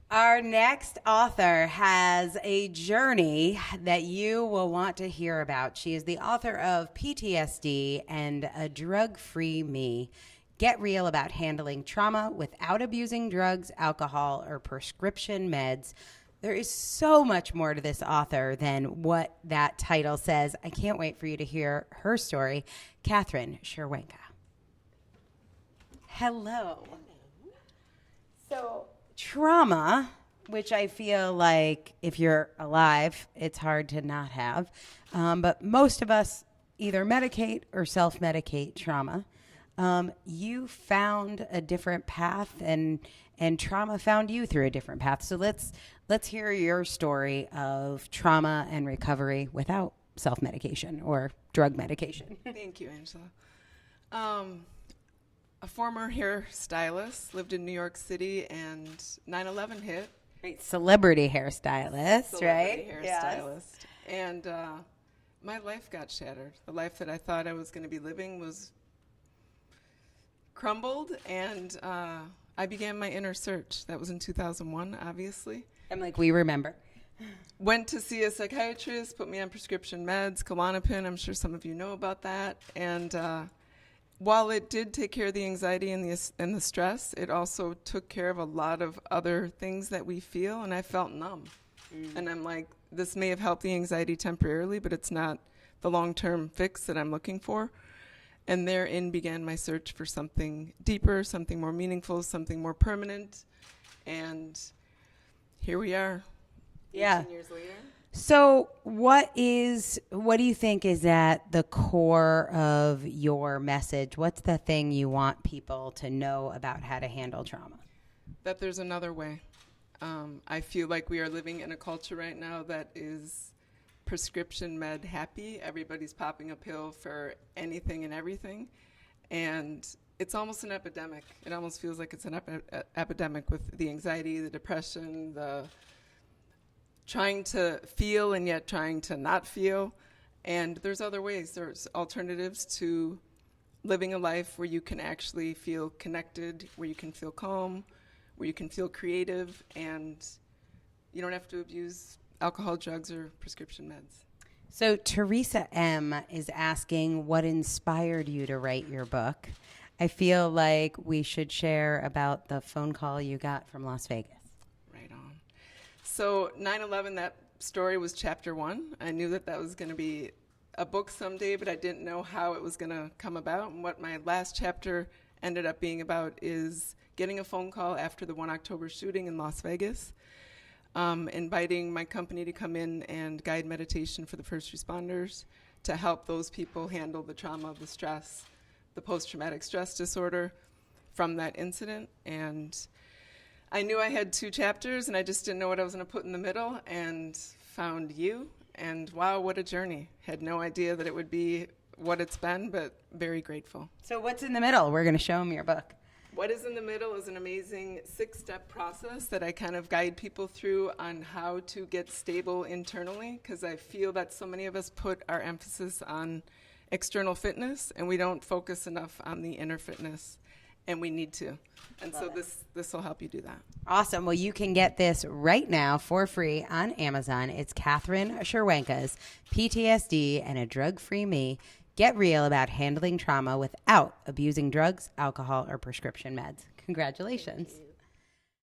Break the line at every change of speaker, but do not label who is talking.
Our next author has a journey that you will want to hear about. She is the author of PTSD and A Drug-Free Me. Get real about handling trauma without abusing drugs, alcohol, or prescription meds. There is so much more to this author than what that title says. I can't wait for you to hear her story. Catherine Scherwenka. Hello. So, trauma, which I feel like if you're alive, it's hard to not have. But most of us either medicate or self-medicate trauma. You found a different path, and trauma found you through a different path. So let's hear your story of trauma and recovery without self-medication or drug medication.
Thank you, Angela. A former hairstylist, lived in New York City, and 9/11 hit.
Right, celebrity hairstylist, right?
Hairstylist.
Yes.
And my life got shattered. The life that I thought I was going to be living was crumbled, and I began my inner search. That was in 2001, obviously.
I'm like, we remember.
Went to see a psychiatrist, put me on prescription meds, Klonopin. I'm sure some of you know about that. And while it did take care of the anxiety and the stress, it also took care of a lot of other things that we feel, and I felt numb. And I'm like, this may have helped the anxiety temporarily, but it's not the long-term fix that I'm looking for. And therein began my search for something deeper, something more meaningful, something more permanent. And here we are, 18 years later.
So what do you think is at the core of your message? What's the thing you want people to know about how to handle trauma?
That there's another way. I feel like we are living in a culture right now that is prescription med happy. Everybody's popping a pill for anything and everything. And it's almost an epidemic. It almost feels like it's an epidemic with the anxiety, the depression, the trying to feel and yet trying to not feel. And there's other ways. There's alternatives to living a life where you can actually feel connected, where you can feel calm, where you can feel creative, and you don't have to abuse alcohol, drugs, or prescription meds.
So Teresa M. is asking what inspired you to write your book. I feel like we should share about the phone call you got from Las Vegas.
Right on. So 9/11, that story was chapter 1. I knew that was going to be a book someday, but I didn't know how it was going to come about. And what my last chapter ended up being about is getting a phone call after the 1 October shooting in Las Vegas, inviting my company to come in and guide meditation for the first responders to help those people handle the trauma, the stress, the post-traumatic stress disorder from that incident. And I knew I had 2 chapters, and I just didn't know what I was going to put in the middle, and found you. And wow, what a journey. Had no idea that it would be what it's been, but very grateful.
So what's in the middle? We're going to show them your book.
What is in the middle is an amazing 6-step process that I kind of guide people through on how to get stable internally, because I feel that so many of us put our emphasis on external fitness, and we don't focus enough on the inner fitness, and we need to. And so this will help you do that.
Awesome. Well, you can get this right now for free on Amazon. It's Catherine Scherwenka's PTSD and A Drug-Free Me. Get real about handling trauma without abusing drugs, alcohol, or prescription meds. Congratulations.